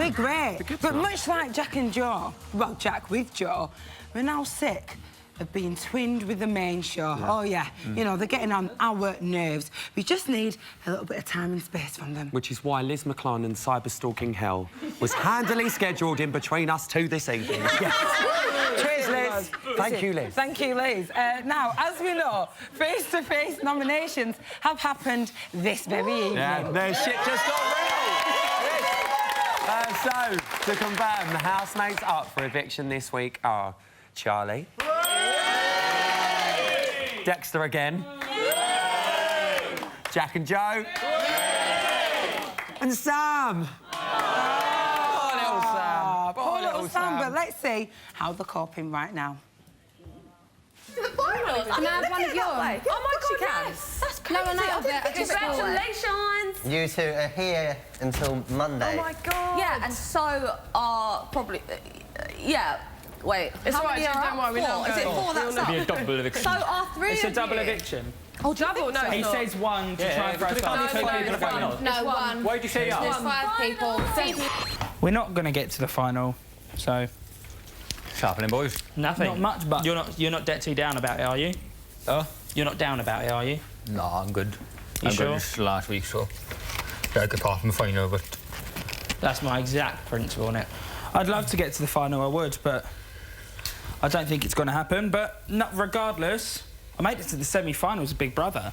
They're great. But much like Jack and Joe, well, Jack with Joe, we're now sick of being twinned with the main show. Yeah. Oh, yeah. You know, they're getting on our nerves. We just need a little bit of time and space from them. Which is why Liz McClellan and cyber-stalking hell was handily scheduled in between us two this evening. Yes. Cheers, Liz. Thank you, Liz. Thank you, Liz. Now, as we know, face-to-face nominations have happened this very evening. Yeah, their shit just got real. So, to confirm, the housemates up for eviction this week are Charlie, Dexter again, Jack and Joe, and Sam. Poor little Sam. Poor little Sam. But let's see how they're coping right now. Can I have one of yours? Oh my God, yes! That's crazy. No, congratulations! You two are here until Monday. Oh my God! Yeah, and so are probably. Yeah. Wait. It's all right, don't worry, we know. Is it 4 that's up? It'll be a double eviction. So are 3 It's a double eviction. Oh, double? No, he says 1 to try and throw us. No, 1. Why did you say up? There's 5 people. We're not going to get to the final, so... What's happening, boys? Nothing. Not much, but... You're not dead too down about it, are you? You're not down about it, are you? No, I'm good. You I'm sure? good this last week, so... Yeah, good part from the final, but... That's my exact principle on it. I'd love to get to the final, I would, but... I don't think it's going to happen, but regardless, I made it to the semi-finals of Big Brother.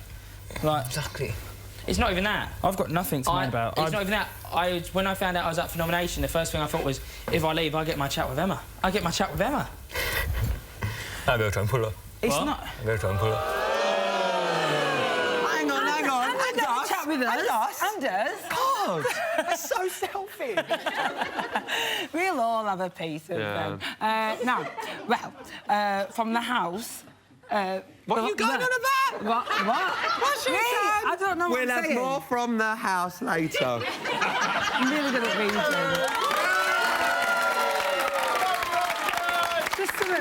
Like, exactly. It's not even that. I've got nothing to moan about. It's not even that. When I found out I was up for nomination, the first thing I thought was, if I leave, I get my chat with Emma. I get my chat with Emma. I'm going to try and pull up. It's not... I'm going to try and pull up. Hang on. And have a chat with us. And us. God, that's so selfish. We'll all have a piece of them. Now, well, from the house... what are you going on about? What? What's your I don't know what We'll have more from the house later. I'm really good at reading.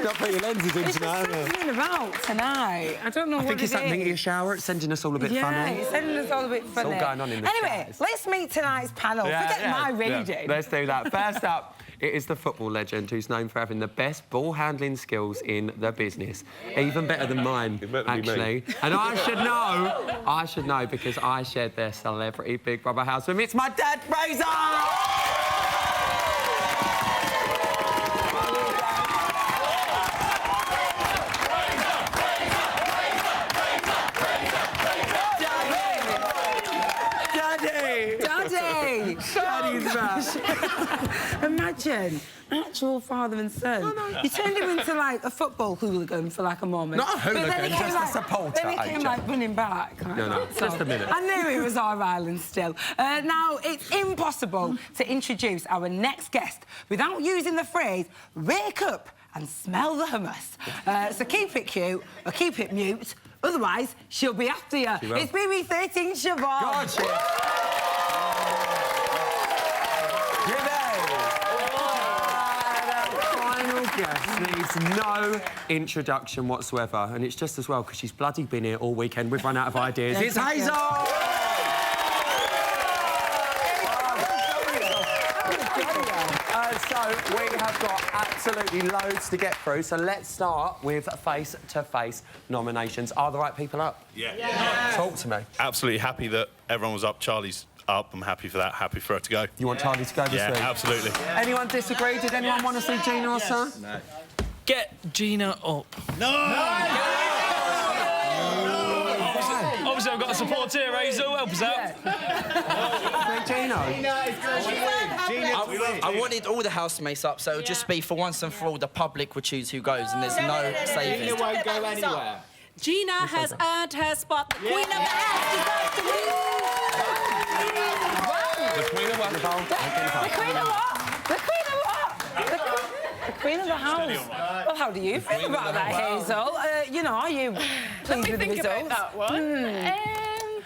Not put your lenses in tonight, It's something about tonight. I don't know what it is. I think it's that thing at your shower. It's sending us all a bit funny. Yeah, it's sending us all a bit funny. It's all going on in the Anyway, showers. let's meet tonight's panel. Forget my reading. Yeah. Let's do that. First up, it is the football legend who's known for having the best ball-handling skills in the business. Even better than mine, actually. And I should know because I shared their celebrity Big Brother house with me. It's my dad, Fraser! Imagine, actual father and son. You turned him into, like, a football hooligan for, like, a moment. Not a hooligan, just a supporter. Then he came, like, running back. Like, No, just a minute. I knew it was our island still. Now, it's impossible to introduce our next guest without using the phrase, wake up and smell the hummus. So keep it cute or keep it mute, otherwise she'll be after you. It's BB13 Siobhan. God, shit. Needs no introduction whatsoever, and it's just as well because she's bloody been here all weekend. We've run out of ideas. It's Hazel! So we have got absolutely loads to get through, so let's start with face-to-face nominations. Are the right people up? Yeah. Talk to me. Absolutely happy that everyone was up. Charlie's up. I'm happy for that. Happy for her to go. You want Charlie to go this week? Yeah, absolutely. Anyone disagree? Did anyone want to see Gina or son? No. Get Gina up. Obviously, I've got the support here, Hazel. Help us out. Gino. I wanted all the housemates up, so it would just be for once and for all, the public would choose who goes, and there's no saving. It won't go anywhere. Gina has earned her spot. The queen of the house deserves to win. The queen of what? The queen of what? The queen of what? The queen of the house. Well, how do you feel about that, Hazel? You know, are you pleased with the results? Let me think about that one.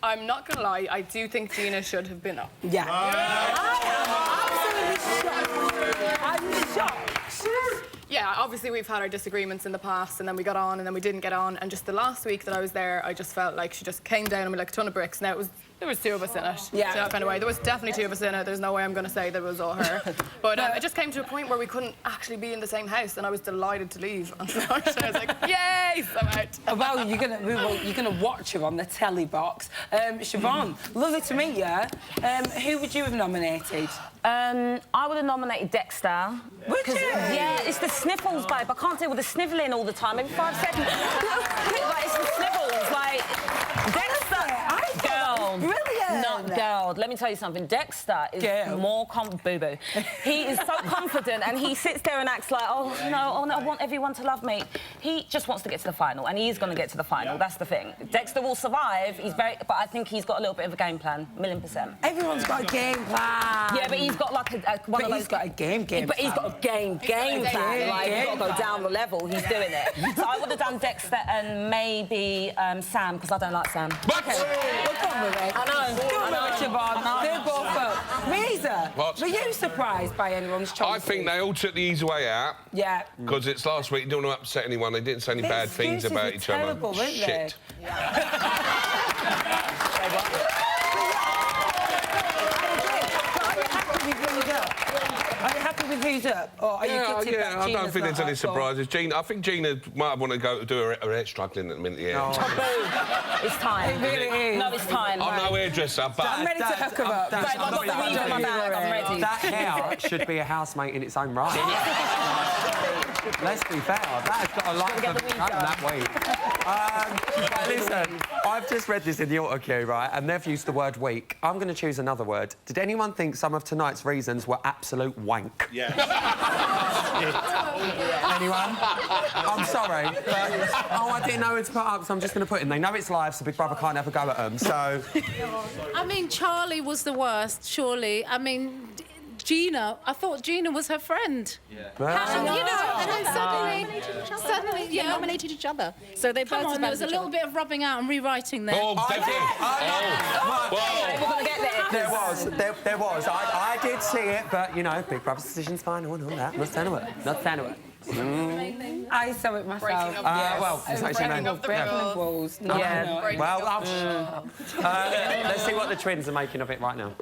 I'm not going to lie, I do think Gina should have been up. Yeah. I am absolutely shocked. I'm shocked. Yeah, obviously we've had our disagreements in the past, and then we got on, and then we didn't get on, and just the last week that I was there, I just felt like she just came down on me like a ton of bricks. Now, it was There was two of us in it. Yeah. So kind of way. There was definitely two of us in it. There's no way I'm going to say that it was all her. But it just came to a point where we couldn't actually be in the same house, and I was delighted to leave. And so I was like, yay, so I'm out. Well, you're gonna watch her on the telly box. Siobhan, lovely to meet you. Who would you have nominated? I would have nominated Dexter. Would you? Yeah, it's the sniffles, babe. I can't deal with the snivelling all the time. Every 5 seconds. Like, it's the sniffles. Like, Dexter. Girl. Brilliant. Not girl. Let me tell you something. Dexter is more boo-boo. He is so confident, and he sits there and acts like, oh no, I want everyone to love me. He just wants to get to the final, and he is going to get to the final. That's the thing. Dexter will survive. But I think he's got a little bit of a game plan, 1,000,000%. Everyone's got a game plan. Yeah, but he's got like one of those. He's got a game plan. But he's got a game plan. Like, he's got to go down the level. He's doing it. So I would have done Dexter and maybe Sam, because I don't like Sam. Okay, well, come with it. I know. Come with it, Siobhan. They're both up. Reza, were you surprised by anyone's choice? I think they all took the easy way out. Yeah. Because it's last week, you don't want to upset anyone. They didn't say any bad things about each other. Terrible, weren't they? Shit. Are you happy with who's up? Or are you gutted that I Gina's don't think there's not any up? surprises. I think Gina might want to go do her hair struggling at the minute, yeah. It's time. It really is. No, it's time. I'm no hairdresser, but... I'm ready to hook her up. I've got the weave in my bag. I'm ready. That hair should be a housemate in its own right. Let's be fair. That has got a lot of that week. Listen, I've just read this in the auto cue, right, and they've used the word weak. I'm going to choose another word. Did anyone think some of tonight's reasons were absolute wank? Yes. Anyone? I'm sorry, but I didn't know who to put up, so I'm just going to put in. They know it's live, so Big Brother can't have a go at them, so... I mean, Charlie was the worst, surely. I mean, Gina, I thought Gina was her friend. Yeah. And then suddenly, they nominated each other. So they both there was a little bit of rubbing out and rewriting there. There was. I did see it, but, you know, Big Brother's decision's final and all that. Not saying a word. Not saying a word. I saw it myself. Well, it's actually breaking the rules. Let's see what the twins are making of it right now.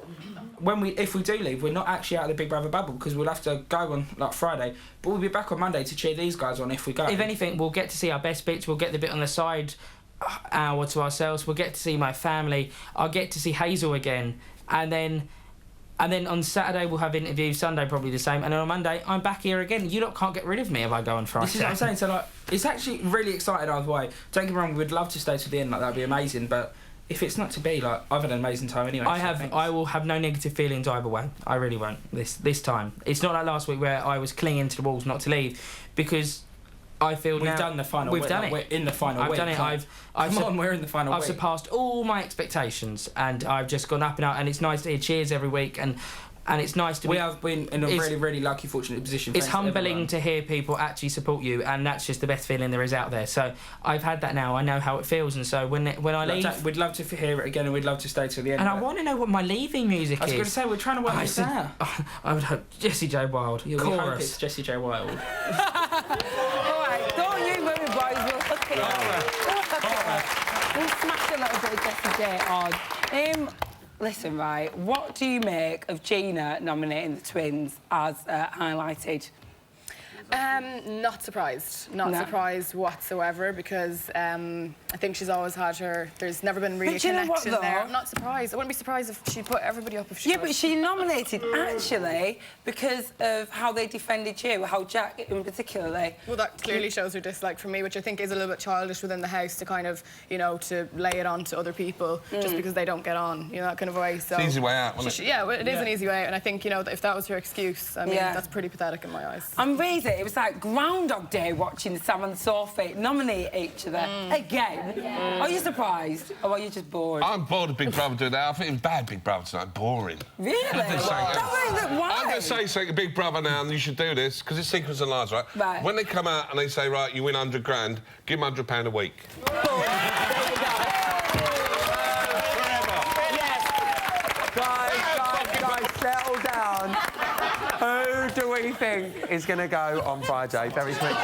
If we do leave, we're not actually out of the Big Brother bubble because we'll have to go on like Friday, but we'll be back on Monday to cheer these guys on if we go. If anything, we'll get to see our best bits. We'll get the bit on the side hour to ourselves. We'll get to see my family. I'll get to see Hazel again, and then on Saturday we'll have interviews. Sunday probably the same, and then on Monday I'm back here again. You lot can't get rid of me if I go on Friday. This is what I'm saying. So like, it's actually really exciting either way. Don't get me wrong, we'd love to stay to the end. Like that'd be amazing, but. If it's not to be, like, I've had an amazing time anyway. I will have no negative feelings either way. I really won't this time. It's not like last week where I was clinging to the walls not to leave, because I feel we've done the final. We've done it. We're in the final. I've done it. We're in the final. I've surpassed all my expectations, and I've just gone up and out. And it's nice to hear cheers every week, and it's nice to. We have been in a really, really lucky, fortunate position. It's humbling to hear people actually support you, and that's just the best feeling there is out there. So I've had that now. I know how it feels, and so when I leave, we'd love to hear it again, and we'd love to stay till the end. And I want to know what my leaving music is. I was going to say we're trying to work this out. I would hope Jessie J. Wild. We hope it's Jessie J. Wild. All right, don't you worry, boys. We'll hook it up. We'll smash a little bit of Jessie J on. Listen, right, what do you make of Gina nominating the twins as highlighted? Not surprised. Not surprised whatsoever, because I think she's always had her... There's never been really a connection there. I'm not surprised. I wouldn't be surprised if she put everybody up if she but she nominated, actually, because of how they defended you, how Jack in particularly... Well, that clearly shows her dislike for me, which I think is a little bit childish within the house to kind of, you know, to lay it on to other people just because they don't get on, you know, that kind of way. So it's an easy way out, isn't it? Yeah, well, it is an easy way out, and I think, you know, if that was her excuse, I mean, that's pretty pathetic in my eyes. I'm Reza, it was like Groundhog Day watching Sam and Sophie nominate each other again. Are you surprised, or are you just bored? I'm bored of Big Brother doing that. I think it was bad Big Brother tonight. Boring. Really? Why? I'm going to say something to Big Brother now, and you should do this, because it's Secrets and Lies, right? Right. When they come out and they say, right, you win 100 grand, give them £100 a week. Guys, settle down. Who do we think is going to go on Friday? Very quickly.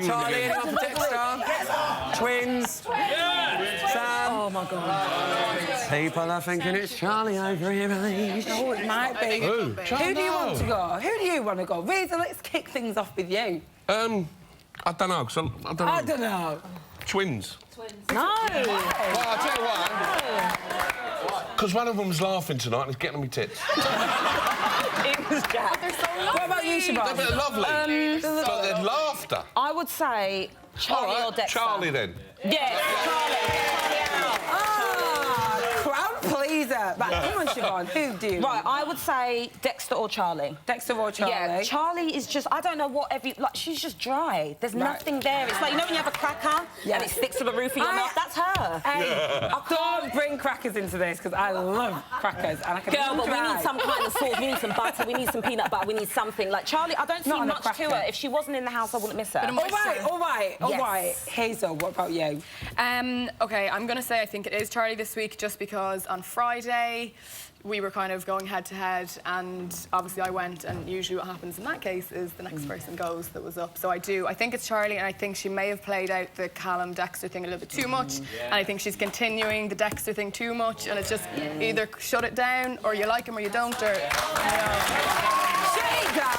Charlie, anyone for Dexter? Twins? Sam? my God. People are thinking it's Charlie over here, right? Oh, it might be. Who? Who do you want to go? Who do you want to go? Reza, let's kick things off with you. I don't know, 'cause I don't know. I don't know. Twins. No. Well, I'll tell you why. Because one of them's laughing tonight and it's getting on my tits. It was Jack. They're so lovely. What about you, Siobhan? They're lovely. But their laughter. I would say Charlie All right, or Dexter. Charlie, then. Yes, Charlie. Crowd pleaser. Right, come on, Siobhan. Who do you? Right, I would say Dexter or Charlie. Dexter or Charlie? Yeah, Charlie is just, I don't know what like, she's just dry. There's nothing there. It's like, you know when you have a cracker and it sticks to the roof of your mouth? That's her. Hey, don't bring crackers into this, because I love crackers. And I can Girl, but we need some kind of sauce. We need some butter. We need some peanut butter. We need something. Like, Charlie, I don't see much to her. If she wasn't in the house, I wouldn't miss her. All right. Hazel, what about you? OK, I'm going to say I think it is Charlie this week, just because on Friday we were kind of going head-to-head, and obviously I went, and usually what happens in that case is the next person goes that was up. So I think it's Charlie, and I think she may have played out the Callum-Dexter thing a little bit too much, and I think she's continuing the Dexter thing too much, and it's just either shut it down, or you like him or you don't, or, you know. Shut it down!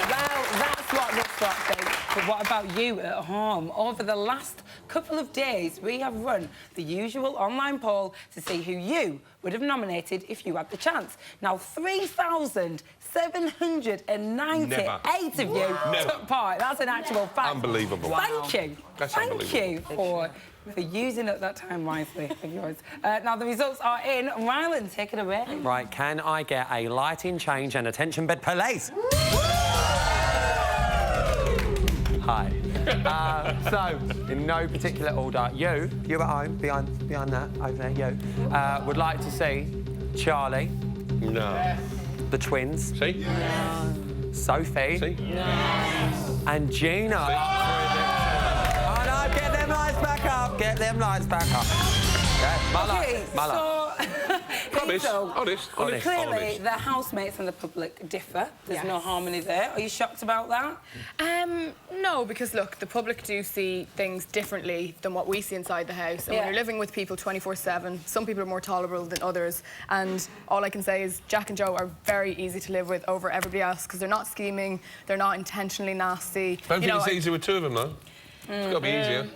Well, that's what Rough thinks. But what about you at home? Over the last couple of days, we have run the usual online poll to see who you would have nominated if you had the chance. Now, 3,798 of you took part. That's an actual fact. Unbelievable. Thank you. That's Thank you for using up that time wisely of yours. Now, the results are in. Rylan, take it away. Right, can I get a lighting change and attention bed, please? Hi. So, in no particular order, you at home, behind that, over there, you, would like to see Charlie. No. The twins. See? No. Sophie. See? No. And Gina. Oh, no, get them lights back up. Get them lights back up. Okay, my Honest. Clearly, the housemates and the public differ. There's no harmony there. Are you shocked about that? No, because, look, the public do see things differently than what we see inside the house. And when you're living with people 24/7, some people are more tolerable than others. And all I can say is Jack and Joe are very easy to live with over everybody else, because they're not scheming, they're not intentionally nasty. Don't think it's easy with two of them, though. It's got to be easier.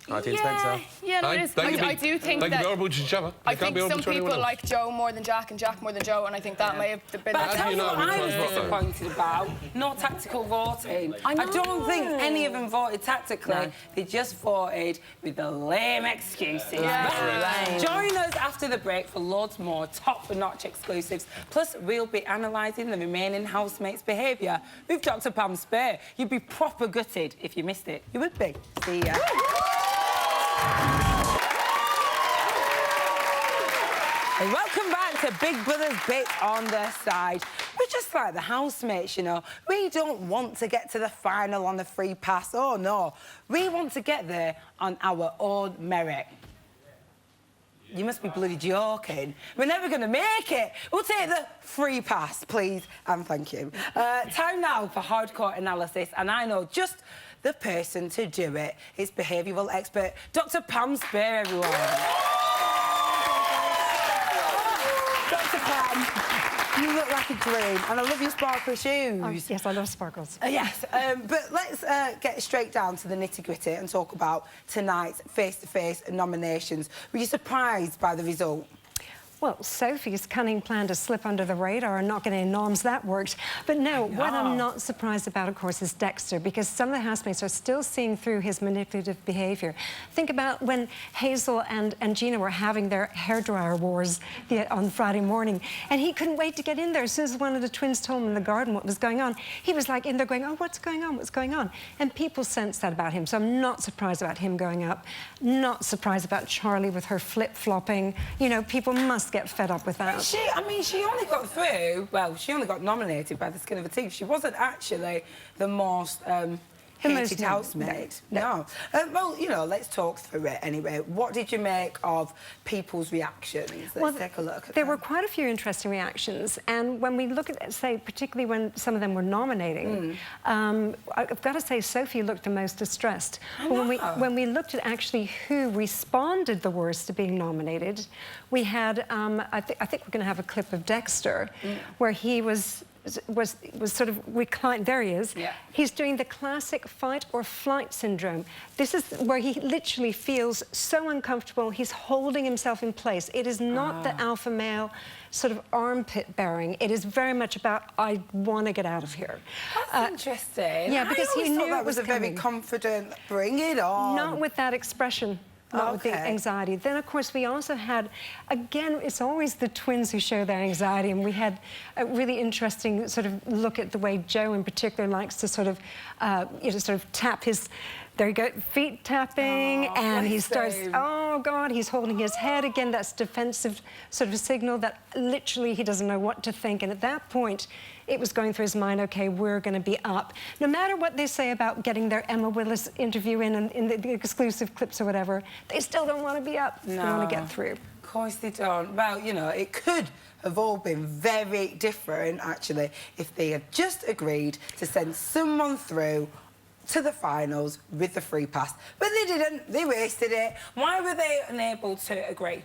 Yeah, no, it is. I do think they that... can be horrible to each other. I think some people like Joe more than Jack and Jack more than Joe, and I think that may have been... But that's what I was disappointed about. No tactical voting. I don't think any of them voted tactically. No. They just voted with the lame excuses. Join us after the break for loads more top-notch exclusives. Plus, we'll be analysing the remaining housemates' behaviour with Dr. Pam Spear. You'd be proper gutted if you missed it. You would be. See ya. And welcome back to Big Brother's Bits on the Side. We're just like the housemates, you know. We don't want to get to the final on the free pass. Oh, no. We want to get there on our own merit. You must be bloody joking. We're never going to make it. We'll take the free pass, please, and thank you. Time now for hardcore analysis, and I know just the person to do it. It's behavioural expert Dr. Pam Spear, everyone. Dr. Pam, you look like a dream, and I love your sparkly shoes. Oh, yes, I love sparkles. Yes, but let's get straight down to the nitty-gritty and talk about tonight's face-to-face nominations. Were you surprised by the result? Well, Sophie's cunning plan to slip under the radar and not get any noms, that worked. But no, what I'm not surprised about, of course, is Dexter, because some of the housemates are still seeing through his manipulative behaviour. Think about when Hazel and Gina were having their hairdryer wars on Friday morning, and he couldn't wait to get in there. As soon as one of the twins told him in the garden what was going on, he was like in there going, oh, what's going on, what's going on? And people sensed that about him, so I'm not surprised about him going up. Not surprised about Charlie with her flip-flopping. You know, people must get fed up with that. She only got through, well, she only got nominated by the skin of her teeth. She wasn't actually the most hated housemate. No. Well, you know, let's talk through it anyway. What did you make of people's reactions? Let's take a look at There were quite a few interesting reactions, and when we look at, say, particularly when some of them were nominating, I've got to say Sophie looked the most distressed. But when we looked at actually who responded the worst to being nominated, we had, I think we're going to have a clip of Dexter, where he was sort of reclined. There he is. Yeah. He's doing the classic fight or flight syndrome. This is where he literally feels so uncomfortable. He's holding himself in place. It is not the alpha male sort of armpit bearing. It is very much about, I want to get out of here. That's interesting. Yeah, because he knew that was a very confident, bring it on. Not with that expression. Not with the anxiety. Then, of course, we also had, again, it's always the twins who show their anxiety, and we had a really interesting sort of look at the way Joe, in particular, likes to sort of, sort of tap his, there you go, feet tapping, and he starts, oh, God, he's holding his head again. That's defensive sort of signal that literally he doesn't know what to think. And at that point, it was going through his mind, OK, we're going to be up. No matter what they say about getting their Emma Willis interview in the exclusive clips or whatever, they still don't want to be up. No. They want to get through. Of course they don't. Well, you know, it could have all been very different, actually, if they had just agreed to send someone through to the finals with the free pass. But they didn't. They wasted it. Why were they unable to agree?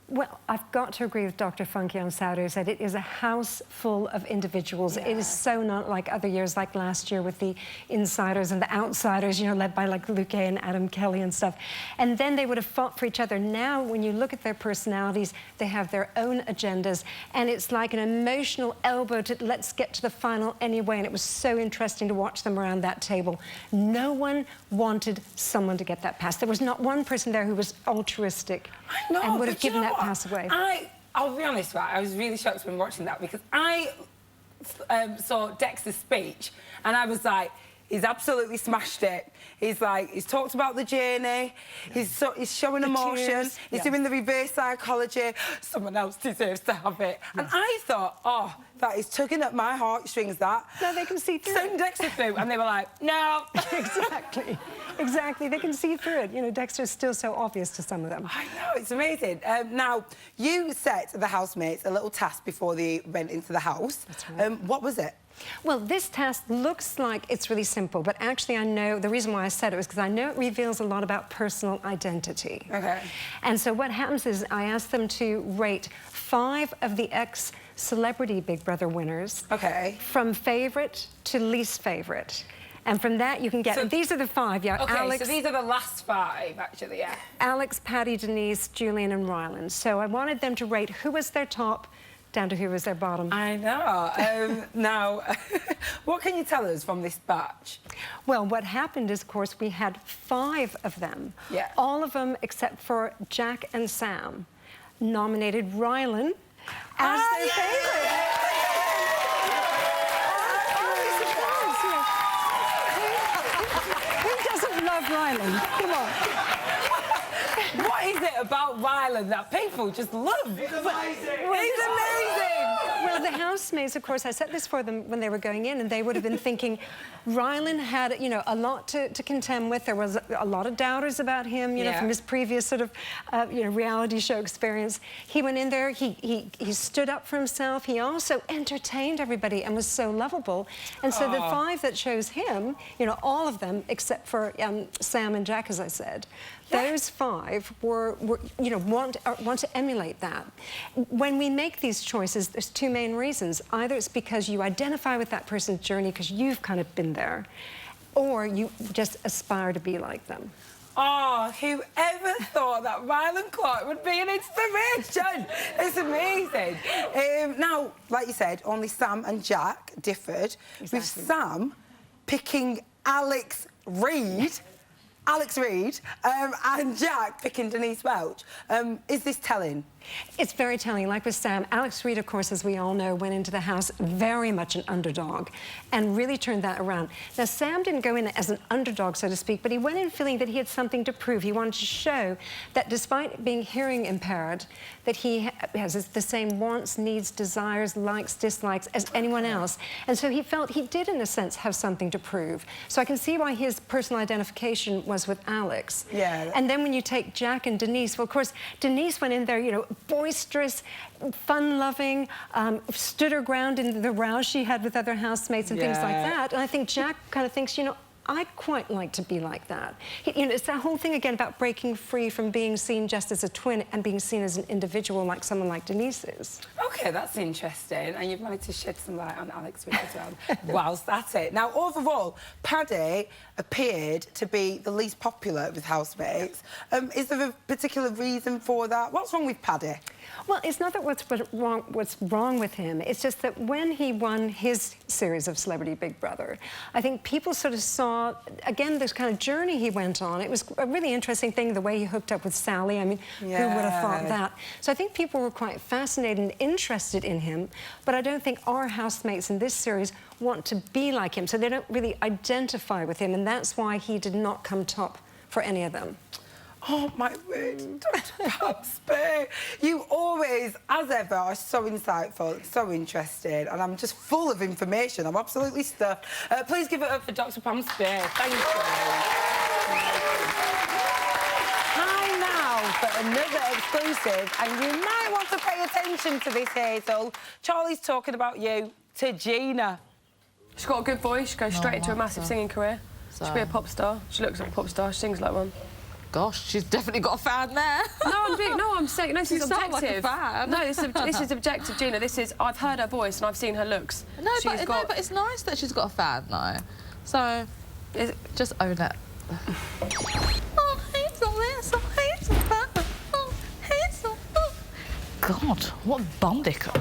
Well, I've got to agree with Dr. Funky on Saturday. Said it is a house full of individuals. Yeah. It is so not like other years, like last year with the insiders and the outsiders, you know, led by like Luque and Adam Kelly and stuff. And then they would have fought for each other. Now, when you look at their personalities, they have their own agendas, and it's like an emotional elbow to let's get to the final anyway. And it was so interesting to watch them around that table. No one wanted someone to get that pass. There was not one person there who was altruistic and would have given that pass away. I'll be honest, right, I was really shocked when watching that because I saw Dexter's speech and I was like, he's absolutely smashed it. He's like, he's talked about the journey, he's showing emotion, he's doing the reverse psychology, someone else deserves to have it. And I thought, oh, that is tugging at my heartstrings, that. No, they can see through Send Dexter through, and they were like, no. Exactly, exactly, they can see through it. You know, Dexter's still so obvious to some of them. I know, it's amazing. Now, you set the housemates a little task before they went into the house. That's right. What was it? Well, this task looks like it's really simple, but actually I know, the reason why I said it was because I know it reveals a lot about personal identity. Okay. And so what happens is I asked them to rate 5 of the ex-celebrity Big Brother winners. Okay. From favourite to least favourite. And from that you can get, so, these are the 5, yeah. Okay, Alex, so these are the last 5, actually, yeah. Alex, Patty, Denise, Julian and Ryland. So I wanted them to rate who was their top, down to who was their bottom. I know. Now, what can you tell us from this batch? Well, what happened is, of course, we had 5 of them. Yeah. All of them, except for Jack and Sam, nominated Ryland as their favourite. Who doesn't love Ryland? Come on. What is it about Ryland that people just love? He's amazing! He's amazing! Well, the housemates, of course, I said this for them when they were going in, and they would have been thinking, Ryland had, you know, a lot to contend with. There was a lot of doubters about him, you know, from his previous sort of, reality show experience. He went in there, he stood up for himself. He also entertained everybody and was so lovable. And so the 5 that chose him, you know, all of them, except for Sam and Jack, as I said, those 5 were you know, want to emulate that. When we make these choices, there's 2 main reasons. Either it's because you identify with that person's journey because you've kind of been there, or you just aspire to be like them. Oh, whoever thought that Ryland Clark would be an inspiration? It's amazing. Now, like you said, only Sam and Jack differed, with Sam picking Alex Reid, and Jack picking Denise Welch. Is this telling? It's very telling. Like with Sam, Alex Reid, of course, as we all know, went into the house very much an underdog and really turned that around. Now, Sam didn't go in as an underdog, so to speak, but he went in feeling that he had something to prove. He wanted to show that despite being hearing impaired, that he has the same wants, needs, desires, likes, dislikes as anyone else. And so he felt he did, in a sense, have something to prove. So I can see why his personal identification was with Alex. Yeah. And then when you take Jack and Denise, well, of course, Denise went in there, you know, boisterous, fun-loving, stood her ground in the rows she had with other housemates and things like that. And I think Jack kind of thinks, you know, I'd quite like to be like that. You know, it's that whole thing again about breaking free from being seen just as a twin and being seen as an individual like someone like Denise is. OK, that's interesting. And you've managed to shed some light on Alex Reid as well. Whilst that's it. Now, overall, Paddy appeared to be the least popular with housemates. Is there a particular reason for that? What's wrong with Paddy? Well, it's not that what's wrong with him. It's just that when he won his series of Celebrity Big Brother, I think people sort of saw, again, this kind of journey he went on. It was a really interesting thing, the way he hooked up with Sally. I mean, who would have thought that? So I think people were quite fascinated and interested in him, but I don't think our housemates in this series want to be like him, so they don't really identify with him, and that's why he did not come top for any of them. Oh, my word, Dr. Paspy. You always, as ever, are so insightful, so interested, and I'm just full of information. I'm absolutely stuffed. Please give it up for Dr. Paspy. Thank you. Time now for another exclusive, and you might want to pay attention to this, Hazel. Charlie's talking about you to Gina. She's got a good voice. She goes straight into a massive singing career. She'll be a pop star. She looks like a pop star. She sings like one. Gosh, she's definitely got a fan there. I'm saying, no, this is objective. Like a fan. No, this is objective, Gina. This is, I've heard her voice and I've seen her looks. No, but it's nice that she's got a fan, though. So, just own it. Oh, Hazel, Hazel, Hazel, oh, Hazel, oh. God, what bumdicker.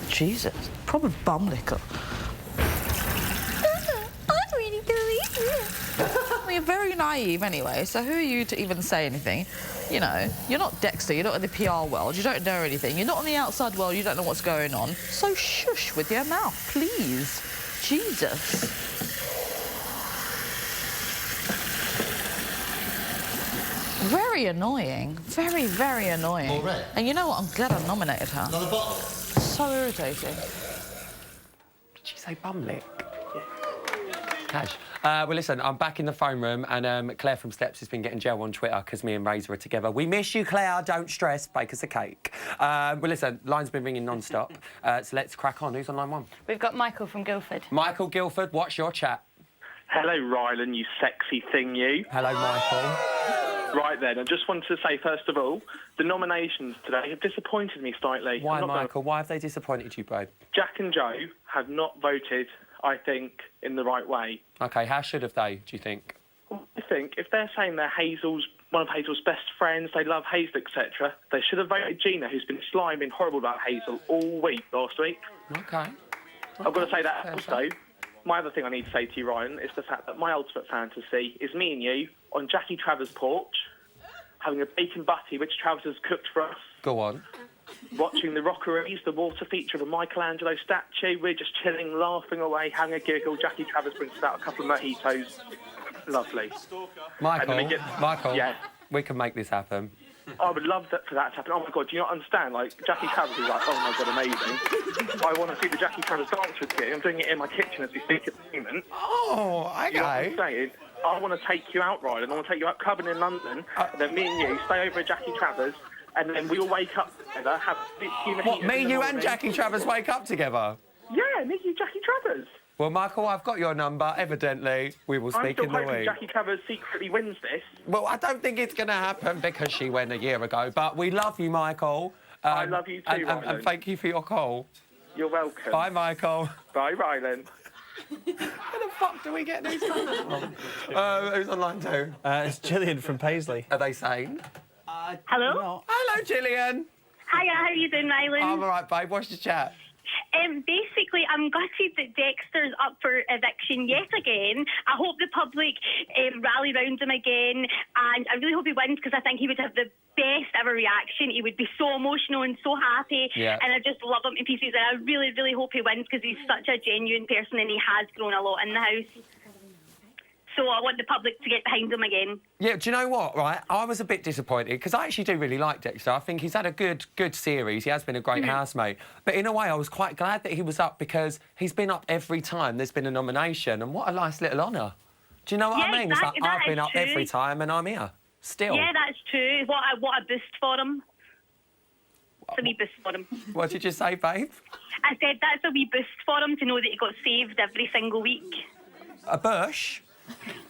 Jesus, proper bumdicker. You're very naive anyway, so who are you to even say anything? You know, you're not Dexter, you're not in the PR world, you don't know anything, you're not on the outside world, you don't know what's going on. So shush with your mouth, please. Jesus. Very annoying. Very, very annoying. Already? And you know what? I'm glad I nominated her. Another bottle? So irritating. Did you say bum lick? Cash. Well, listen, I'm back in the phone room, and Claire from Steps has been getting gel on Twitter because me and Razor are together. We miss you, Claire. Don't stress. Bake us a cake. Well, listen, line's been ringing non-stop, so let's crack on. Who's on line one? We've got Michael from Guildford. Michael Guildford, what's your chat? Hello, Rylan, you sexy thing, you. Hello, Michael. Right then, I just wanted to say, first of all, the nominations today have disappointed me slightly. Why, Michael? Why have they disappointed you, babe? Jack and Joe have not voted, I think, in the right way. OK, how should have they, do you think? Well, I think if they're saying they're one of Hazel's best friends, they love Hazel, etc., they should have voted Gina, who's been sliming horrible about Hazel all week last week. OK. I've got to say that also. My other thing I need to say to you, Ryan, is the fact that my ultimate fantasy is me and you on Jackie Travers' porch, having a bacon butty which Travers has cooked for us. Go on. Watching the Rockeries, the water feature of a Michelangelo statue. We're just chilling, laughing away, having a giggle. Jackie Travers brings us out a couple of mojitos. Lovely. Michael, yeah. We can make this happen. I would love for that to happen. Oh, my God, do you not understand? Like, Jackie Travers is like, oh, my God, amazing. I want to see the Jackie Travers dance with you. I'm doing it in my kitchen as we speak at the moment. Oh, okay. You know what I'm saying? I want to take you out, Ryan. I want to take you out clubbing in London. And then me and you stay over at Jackie Travers, and then we all wake up together, have What, me, you and Jackie Travers wake up together? Yeah, me, you, Jackie Travers. Well, Michael, I've got your number. Evidently, we will speak in the week. I'm still hoping Jackie Travers secretly wins this. Well, I don't think it's going to happen because she went a year ago. But we love you, Michael. I love you too, Rylan. And thank you for your call. You're welcome. Bye, Michael. Bye, Rylan. Where the fuck do we get these calls from? Who's on line two? It's Gillian from Paisley. Are they sane? Hello? Hello, Gillian. Hiya, how are you doing, Rylan? I'm all right, babe. What's your chat? Basically, I'm gutted that Dexter's up for eviction yet again. I hope the public rally round him again, and I really hope he wins because I think he would have the best ever reaction. He would be so emotional and so happy, and I just love him to pieces. And I really, really hope he wins because he's such a genuine person and he has grown a lot in the house. So I want the public to get behind him again. Yeah, do you know what, right? I was a bit disappointed because I actually do really like Dexter. I think he's had a good series. He has been a great housemate. But in a way, I was quite glad that he was up because he's been up every time there's been a nomination. And what a nice little honour. Do you know what I mean? It's like, I've been up every time and I'm here. Still. Yeah, that's true. What a boost for him. It's a wee boost for him. What did you say, babe? I said that's a wee boost for him to know that he got saved every single week. A bush?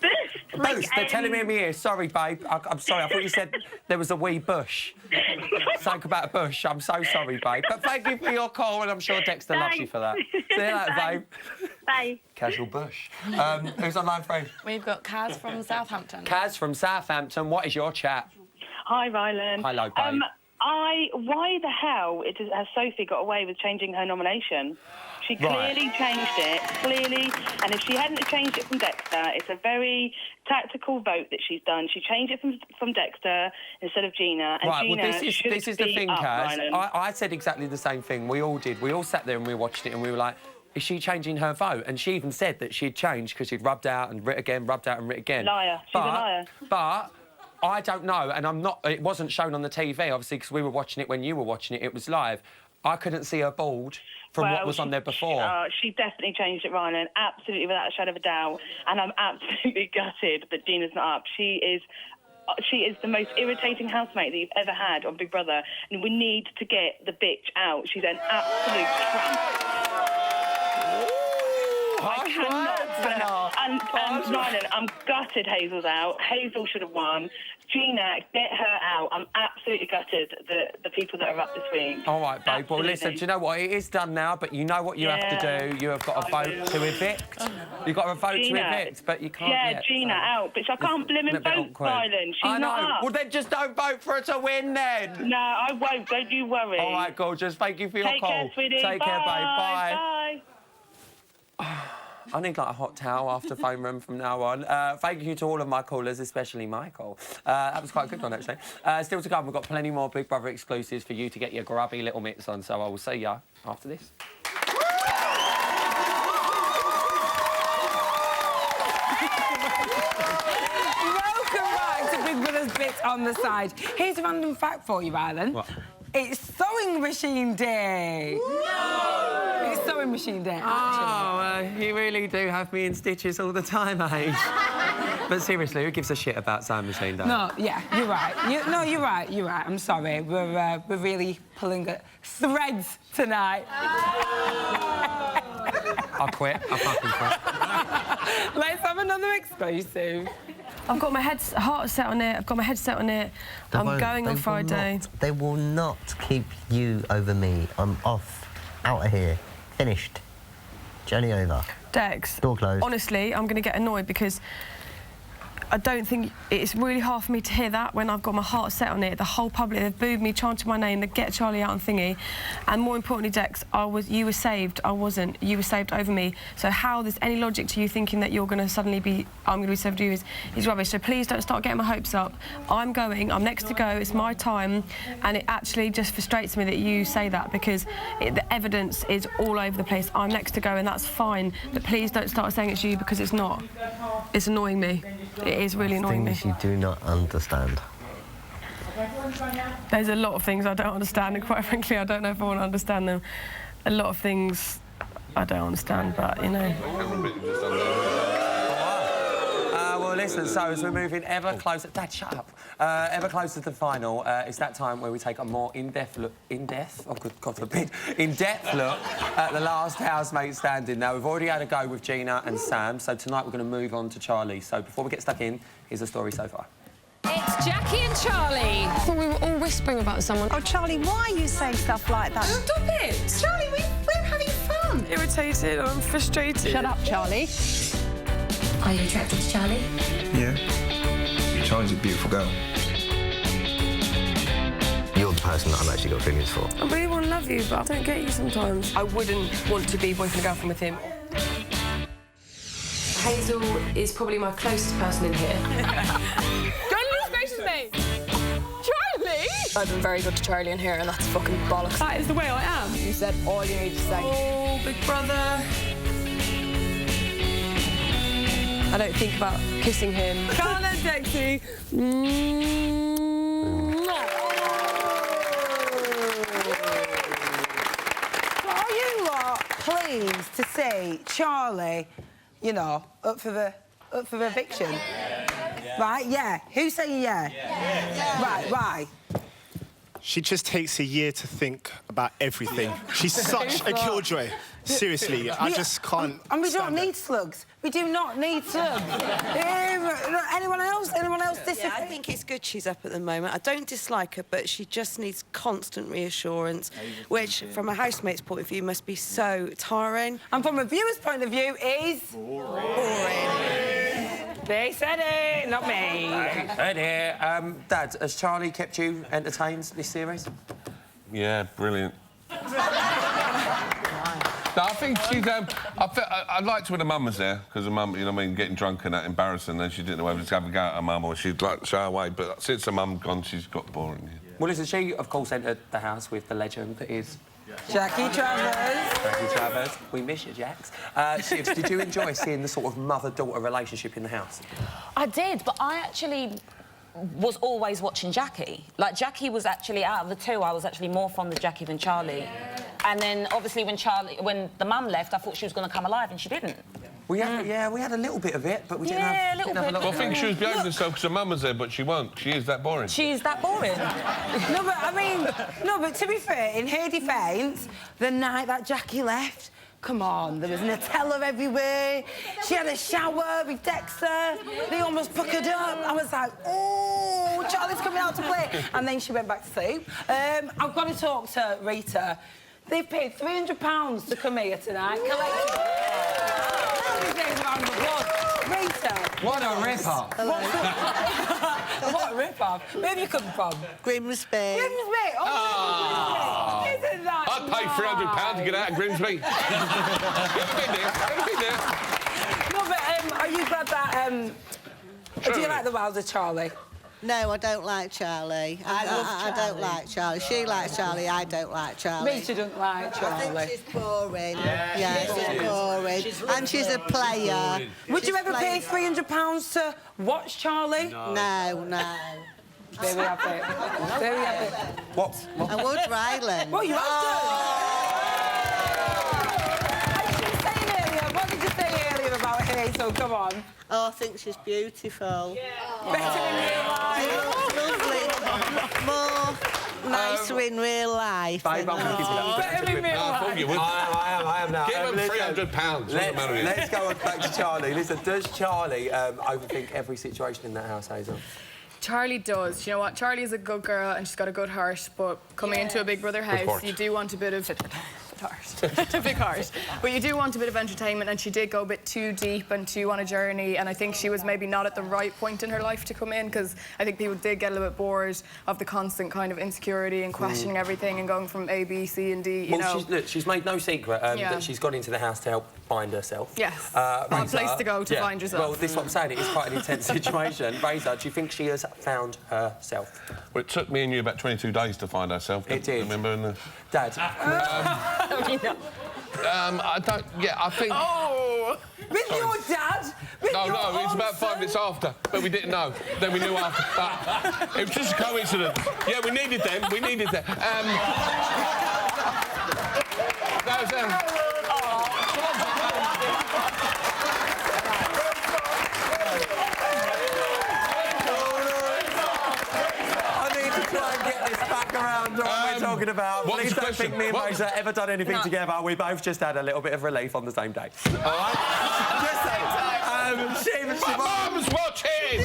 Boost? Boost? They're telling me in my ear. Sorry, babe. I'm sorry. I thought you said there was a wee bush. Something about a bush. I'm so sorry, babe. But thank you for your call, and I'm sure Dexter loves you for that. See you later, babe. Bye. Casual bush. Who's on line 3? We've got Kaz from Southampton. Kaz from Southampton. What is your chat? Hi, Rylan. Hello, babe. Why the hell has Sophie got away with changing her nomination? She clearly changed it, and if she hadn't changed it from Dexter, it's a very tactical vote that she's done. She changed it from Dexter instead of Gina, and Right, Gina well, this is the thing, Kaz. Rylan. I said exactly the same thing. We all did. We all sat there and we watched it and we were like, is she changing her vote? And she even said that she'd changed because she'd rubbed out and writ again, rubbed out and writ again. Liar. She's a liar. But I don't know, and I'm not... It wasn't shown on the TV, obviously, because we were watching it when you were watching it. It was live. I couldn't see her bald from what was on there before. She definitely changed it, Rylan, absolutely, without a shadow of a doubt. And I'm absolutely gutted that Gina's not up. She is the most irritating housemate that you've ever had on Big Brother, and we need to get the bitch out. She's an absolute tramp. I cannot. And Rylan, I'm gutted Hazel's out. Hazel should have won. Gina, get her out. I'm absolutely gutted the people that are up this week. All right, babe. Well, listen, do you know what? It is done now, but you know what you have to do. You have got a vote to evict. You've got a vote to evict, but you can't yet, Gina, out. But I can't blimmin' vote, Rylan. She's not up. Well, then just don't vote for her to win, then. No, I won't. Don't you worry. All right, gorgeous. Thank you for your call. Take care, sweetie. Take care, babe. Bye. I need like a hot towel after phone room from now on. Thank you to all of my callers, especially Michael. That was quite a good one, actually. Still to come, we've got plenty more Big Brother exclusives for you to get your grubby little mitts on, so I will see ya after this. Welcome back to Big Brother's Bits on the Side. Here's a random fact for you, Rylan. What? It's sewing machine day. No! It's sewing machine day, actually. Oh, you really do have me in stitches all the time, eh? But seriously, who gives a shit about sewing machine day? No, yeah, you're right. You're right. I'm sorry. We're really pulling at threads tonight. I quit. I fucking quit. Let's have another exclusive. I've got my heart set on it. I've got my head set on it. I'm going on Friday. They will not keep you over me. I'm off. Out of here. Finished. Journey over. Dex. Door closed. Honestly, I'm going to get annoyed because I don't think it's really hard for me to hear that when I've got my heart set on it. The whole public, they've booed me, chanted my name, they get Charlie out on thingy. And more importantly, Dex, you were saved. I wasn't. You were saved over me. So how there's any logic to you thinking that you're going to suddenly be, I'm going to be saved over you is rubbish. So please don't start getting my hopes up. I'm going. I'm next to go. It's my time. And it actually just frustrates me that you say that because the evidence is all over the place. I'm next to go and that's fine. But please don't start saying it's you because it's not. It's annoying me. It is really annoying me. Things you do not understand. There's a lot of things I don't understand, and quite frankly, I don't know if I want to understand them. A lot of things I don't understand, but, you know. Well, listen, so as we're moving ever closer... Dad, shut up. Ever closer to the final, it's that time where we take a more in-depth look... In-depth? Oh, God forbid. In-depth look at the last housemate standing. Now, we've already had a go with Gina and Sam, so tonight we're going to move on to Charlie. So before we get stuck in, here's the story so far. It's Jackie and Charlie. I thought we were all whispering about someone. Oh, Charlie, why are you saying stuff like that? Stop it! Charlie, we're having fun. Irritated, I'm frustrated. Shut up, Charlie. Are you attracted to Charlie? Yeah. Charlie's a beautiful girl. You're the person that I've actually got feelings for. I really want to love you, but I don't get you sometimes. I wouldn't want to be boyfriend and girlfriend with him. Hazel is probably my closest person in here. Goodness gracious me! Charlie! I've been very good to Charlie in here, and that's fucking bollocks. That is the way I am. You said all you need to say. Oh, big brother. I don't think about kissing him. Can't let Dexy. So are you lot pleased to see Charlie, you know, up for eviction? Yeah. Right, yeah. Who's saying yeah? Yeah. Right, why? She just takes a year to think about everything. She's such a killjoy. Seriously, I just can't. And we don't need slugs. We do not need slugs. Anyone else? Anyone else disagree? Yeah, I think it's good she's up at the moment. I don't dislike her, but she just needs constant reassurance, which, from a housemate's point of view, must be so tiring. And from a viewer's point of view, is... boring. They said it, not me. Hey there. Dad, has Charlie kept you entertained this series? Yeah, brilliant. No, I think she's. I liked when her mum was there because her mum, you know what I mean, getting drunk and that embarrassing. Then she didn't know whether to have a go at her mum or she'd like to shy away. But since her mum gone, she's got boring. Yeah. Well, listen, she of course entered the house with the legend that is Jackie Travers. Jackie Travers. We miss you, Jax. Shivs, did you enjoy seeing the sort of mother-daughter relationship in the house? I did, but I actually was always watching Jackie. Like, Jackie was actually, out of the two, I was actually more fond of Jackie than Charlie. And then, obviously, when the mum left, I thought she was going to come alive, and she didn't. We had a little bit of it, but we didn't have... a little bit. Well, I think she was behaving herself because her mum was there, but she won't. She is that boring. She is that boring. No, but, I mean... No, but to be fair, in her defence, the night that Jackie left... Come on, there was Nutella everywhere. She had a shower with Dexter. They almost puckered up. I was like, oh, Charlie's coming out to play. And then she went back to sleep. I've got to talk to Rita. They've paid £300 to come here tonight. Rita. What a rip-off. What a rip-off. Where have you come from? Grimsby. Grimsby? Oh, Grimsby. Isn't that I'd pay £300 to get out of Grimsby. Never been there. No, but are you glad that... do you like the Wilder Charlie? No, I don't like Charlie. I don't like Charlie. She likes Charlie, I don't like Charlie. Rita doesn't like Charlie. I think she's boring. Yeah, she's boring. And she's a player. Would you ever pay £300 to watch Charlie? No. Very happy. Very happy. What? I would, Ryland. Well, you have to. What did you say earlier about Hazel? Come on. Oh, I think she's beautiful. Yeah. Better in real life. Lovely. More nicer in real life. Babe, I'm going to give you that. Better in real life. I thought you would. I am now. Give him £300. Let's go back to Charlie. Listen, does Charlie overthink every situation in that house, Hazel? Charlie does. You know what? Charlie is a good girl and she's got a good heart, but coming into a Big Brother house, you do want a bit of... a big heart. But you do want a bit of entertainment, and she did go a bit too deep and too on a journey, and I think she was maybe not at the right point in her life to come in, because I think people did get a little bit bored of the constant kind of insecurity and questioning everything and going from A, B, C and D, you know. She's made no secret that she's gone into the house to help find herself. Yes. A place to go to find yourself. Well, this is what I'm saying. It is quite an intense situation. Razor, do you think she has found herself? Well, it took me and you about 22 days to find ourselves. It did. Remember? Dad. I don't... Yeah, I think... Oh! With your dad? No, it's about 5 minutes after, but we didn't know. Then we knew after. But it was just a coincidence. Yeah, we needed them. That was... What we're talking about. Please don't think me and Razor ever done anything together. We both just had a little bit of relief on the same day. All right? Just saying. My mum's watching!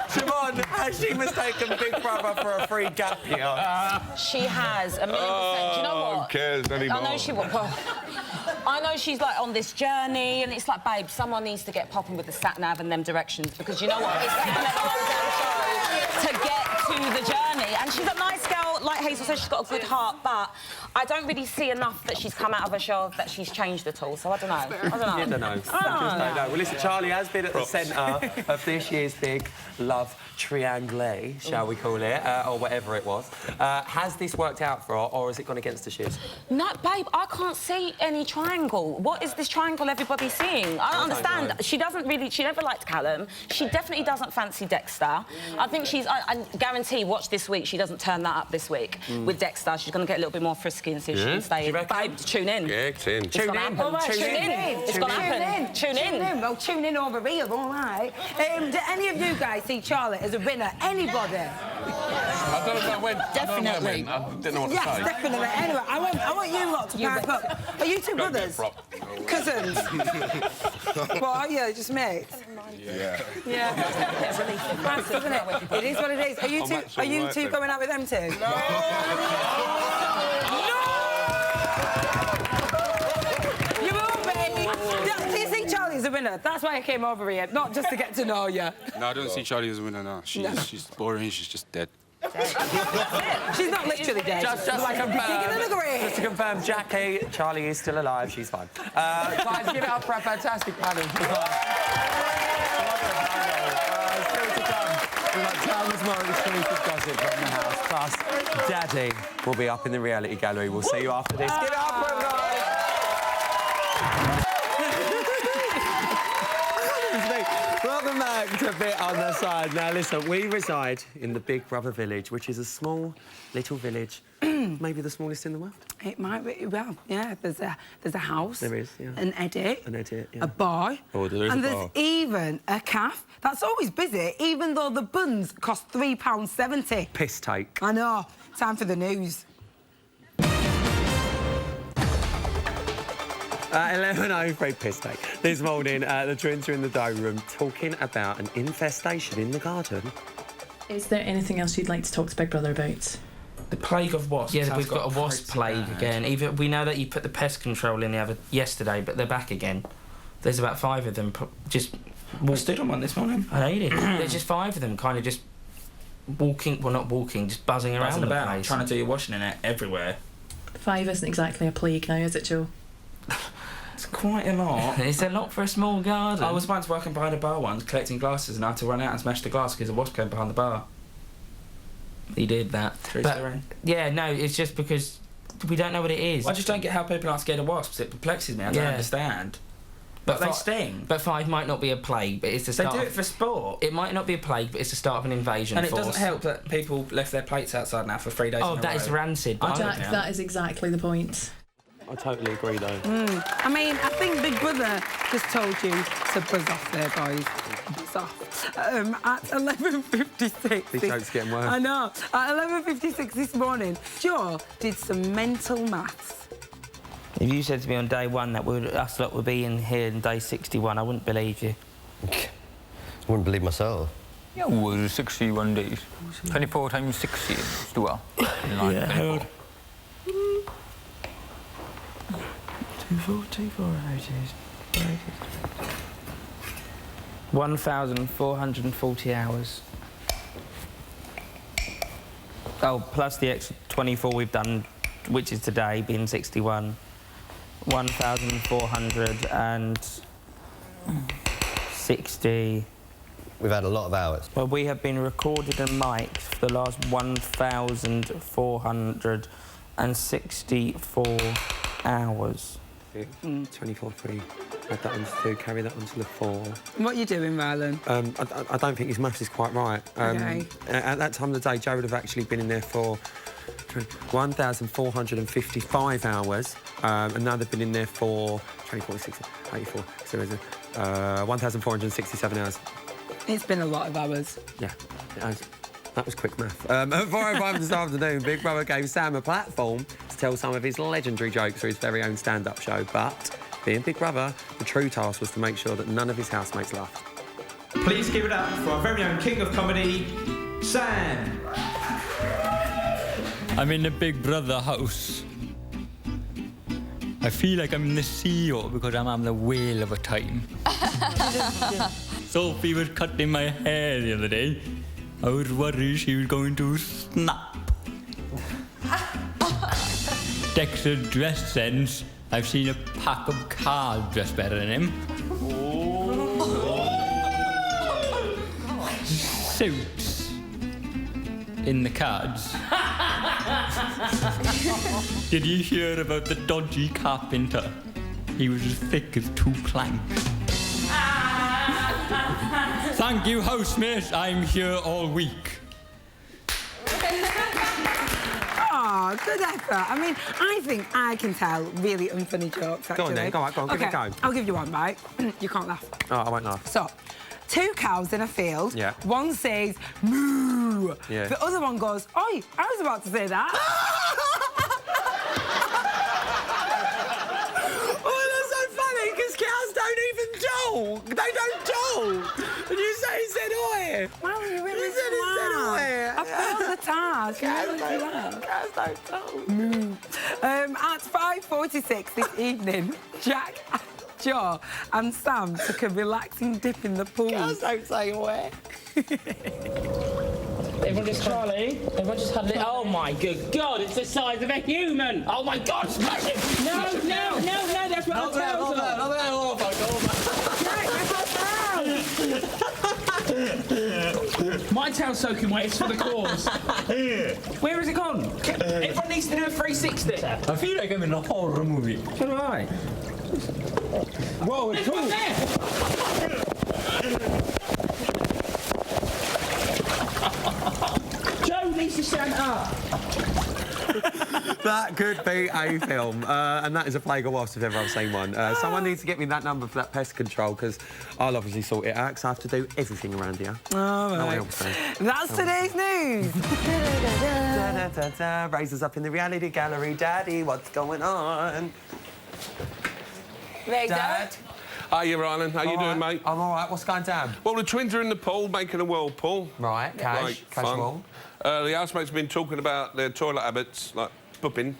Siobhan, has she mistaken Big Brother for a free gap year? She has, 1,000,000%. Do you know what? Who cares anymore? I know she will. Well, I know she's like on this journey, and it's like, babe, someone needs to get popping with the sat nav and them directions, because you know what? It's taken a long time show to get to the journey, and she's a nice girl. like Hazel said, she's got a good heart, but I don't really see enough that she's come out of her shell that she's changed at all. So I don't know. You don't know. Just don't know. Well, listen, Charlie has been at the centre of this year's big love triangle, shall we call it, or whatever it was. Has this worked out for her, or has it gone against the shiz? No, babe, I can't see any triangle. What is this triangle everybody's seeing? I don't understand. She doesn't really... She never liked Callum. She definitely doesn't fancy Dexter. I think she's... I guarantee, watch this week, she doesn't turn that up this week with Dexter. She's going to get a little bit more frisky and see if she can stay in. Babe, tune in. Yeah, tune in. Tune in. It's going to happen. Tune in. Well, tune in over here, all right. Do any of you guys see Charlotte as a winner? Anybody? I don't know when. Definitely. I don't know what to yes, say. definitely. Anyway, I want you lot to back up. Are you two brothers? Cousins? What are you? Just mates? Yeah. Yeah. It's relief, isn't it? It is what it is. Are you two going out with them too? Charlie's a winner. That's why I came over here, not just to get to know you. No, I don't see Charlie as a winner now. She's boring, she's just dead. She's not literally dead. Just to confirm, Jackie, Charlie is still alive. She's fine. Guys, give it up for a fantastic panel. Still to come. We've got tons more exclusive gossip from the house. Plus, Daddy will be up in the reality gallery. We'll see you after this. Give it up for him, guys. Welcome back to Bit on the Side. Now, listen, we reside in the Big Brother village, which is a small, little village, maybe the smallest in the world. It might be, well, yeah, there's a house. There is, yeah. An edit. An edit, yeah. A bar. Oh, there is and a there's bar. even a cafe. That's always busy, even though the buns cost £3.70. Piss take. I know. Time for the news. 11:03 piss take. This morning, the twins are in the dome room talking about an infestation in the garden. Is there anything else you'd like to talk to Big Brother about? The plague of wasps. Yeah, we've got a wasp plague bad. again. Even we know that you put the pest control in yesterday, but they're back again. There's about 5 of them just... I stood on one this morning. I know you did. There's just 5 of them kind of just walking... Well, not walking, just buzzing around the place. Trying to do your washing in it everywhere. 5 isn't exactly a plague now, is it, Joe? It's quite a lot. It's a lot for a small garden. I was once working behind a bar once, collecting glasses, and I had to run out and smash the glass because a wasp came behind the bar. He did that. True story. Yeah, no, it's just because we don't know what it is. I just don't get how people aren't scared of wasps. It perplexes me. I don't understand. But they sting. But 5 might not be a plague, but it's the start. They do it for sport. It might not be a plague, but it's the start of an invasion And it force. doesn't help that people left their plates outside now for 3 days in a row. Oh, that is rancid. Jack, that is exactly the point. I totally agree, though. I mean, I think Big Brother just told you to buzz off there, boys. Buzz off. At 11:56... These jokes getting worse. I know. At 11:56 this morning, Joe did some mental maths. If you said to me on day 1 that us lot would be in here in day 61, I wouldn't believe you. I wouldn't believe myself. Yeah, well, 61 days. 24 times 60 is 12. Yeah, Harold. 24 hours. 1,440 hours. Oh, plus the extra 24 we've done, which is today, being 61. 1,460. We've had a lot of hours. Well, we have been recorded and mic'd for the last 1,464 hours. 24-3. Add that on to 2, carry that on to the 4. What are you doing, Rylan? I don't think his maths is quite right. Okay. At that time of the day, Joe would have actually been in there for 1,455 hours, and now they've been in there for 24, 60, 84, so there's 1,467 hours. It's been a lot of hours. Yeah, it has. That was quick math. At 4:05 this afternoon, Big Brother gave Sam a platform to tell some of his legendary jokes for his very own stand-up show, but being Big Brother, the true task was to make sure that none of his housemates laughed. Please give it up for our very own king of comedy, Sam. I'm in the Big Brother house. I feel like I'm the CEO because I'm having a whale of a time. Sophie was cutting my hair the other day. I was worried she was going to snap. Dexter's dress sense, I've seen a pack of cards dressed better than him. Suits in the cards. Did you hear about the dodgy carpenter? He was as thick as 2 planks. Thank you, housemates. I'm here all week. Oh, good effort. I mean, I think I can tell really unfunny jokes, actually. Go on then, go on, give it a go. I'll give you one, right? You can't laugh. Oh, I won't laugh. So, 2 cows in a field. Yeah. One says, moo. Yeah. The other one goes, oi, I was about to say that. Oh, that's so funny, because cows don't even talk. They don't talk. And you say he said oi. Well, you really said he said oi. I failed the task. Cows don't talk. At 5:46 this evening, Jack, Joe and Sam took a relaxing dip in the pool. Cows don't say oi. Everyone just Charlie. Everyone just had it. Oh my good God! It's the size of a human. Oh my God! Smash it! No! That's what Not there. Oh my God. My tail's soaking wet. It's for the cause. Where has it gone? Everyone needs to do a 360. I feel like I'm in a horror movie. So do I. Whoa, it's cool. Joe needs to stand up. That could be a film, and that is a Plague of Wasps if ever I've seen one. Someone needs to get me that number for that pest control, because I'll obviously sort it out, because I have to do everything around here. All right. No one else does. That's today's news. Raise us up in the reality gallery. Daddy, what's going on? Dad? Hiya, Rylan. How you doing, mate? I'm all right. What's going down? Well, the twins are in the pool making a whirlpool. Right, casual. The housemates have been talking about their toilet habits, like pooping.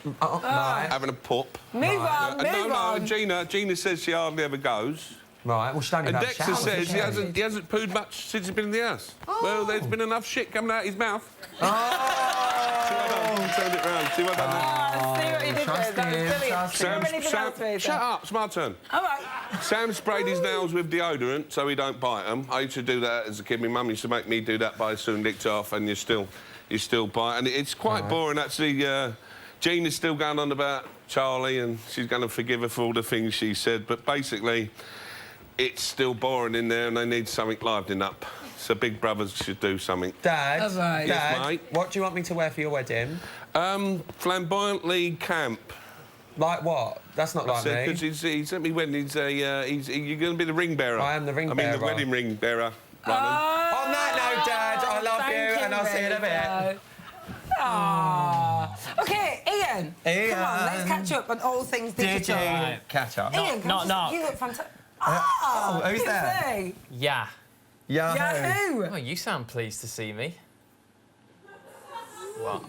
Right. Having a poop. Move on, move on. Gina says she hardly ever goes. Right, well, she don't even And have Dexter showers, says does he hasn't pooed much since he's been in the house. Well, there's been enough shit coming out his mouth. Oh! See what I've done? Turned it round. See what I've done? See what you did there. That was brilliant. Shut up, it's my turn. All right. Sam sprayed his nails with deodorant so he don't bite them. I used to do that as a kid. My mum used to make me do that, but I soon licked off and you still bite. And it's quite boring, actually. Jean is still going on about Charlie and she's going to forgive her for all the things she said, but basically it's still boring in there and they need something livening up. So big brothers should do something. Dad, Yes, mate? What do you want me to wear for your wedding? Flamboyantly camp. Like what? That's not like me. Because he's at me wedding. You're going to be the ring bearer. I am the ring bearer. I mean, the wedding ring bearer. On that note, Dad, I love you and I'll see you in a bit. Aww. OK, Ian. Come on, let's catch up on all things digital. Catch up. Ian, you look fantastic. Oh, who's there? Yeah. Yahoo! Oh, you sound pleased to see me. What?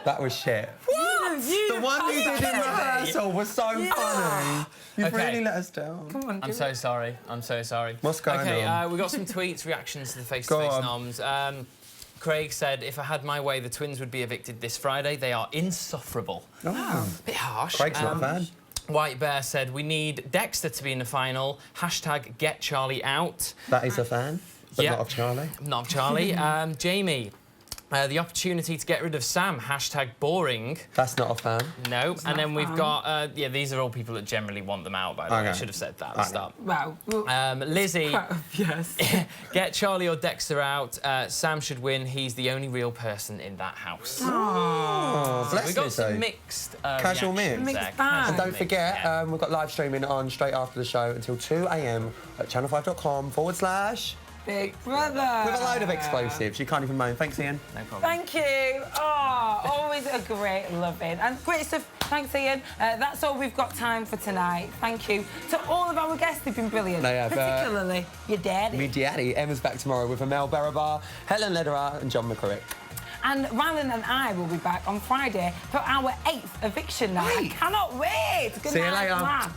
That was shit. What? The one you did in rehearsal was so funny. You've really let us down. Come on, I'm so sorry. I'm so sorry. What's going on? Okay, we got some tweets, reactions to the face-to-face noms. Craig said, if I had my way, the twins would be evicted this Friday. They are insufferable. Oh. Bit harsh. Craig's not a fan. White Bear said, we need Dexter to be in the final. # get Charlie out. That is a fan, but not of Charlie. Not of Charlie. Jamie, the opportunity to get rid of Sam. # boring. That's not a fan. No. And then we've got, these are all people that generally want them out, by the way. I should have said that at the start. Wow. Lizzie, yes. get Charlie or Dexter out. Sam should win. He's the only real person in that house. Oh, bless we got Lizzie. some mixed Casual mix. reactions there. And don't forget, we've got live streaming on straight after the show until 2 a.m. at channel5.com/. Big Brother. With a load of explosives. You can't even moan. Thanks, Ian. No problem. Thank you. Oh, always a great loving. And great stuff. Thanks, Ian. That's all we've got time for tonight. Thank you to all of our guests. They've been brilliant. They have. Particularly your daddy. Me daddy. Emma's back tomorrow with Amel Barabar, Helen Lederer and John McCurrick. And Rylan and I will be back on Friday for our 8th eviction night. I cannot wait. Good See you night, later. man.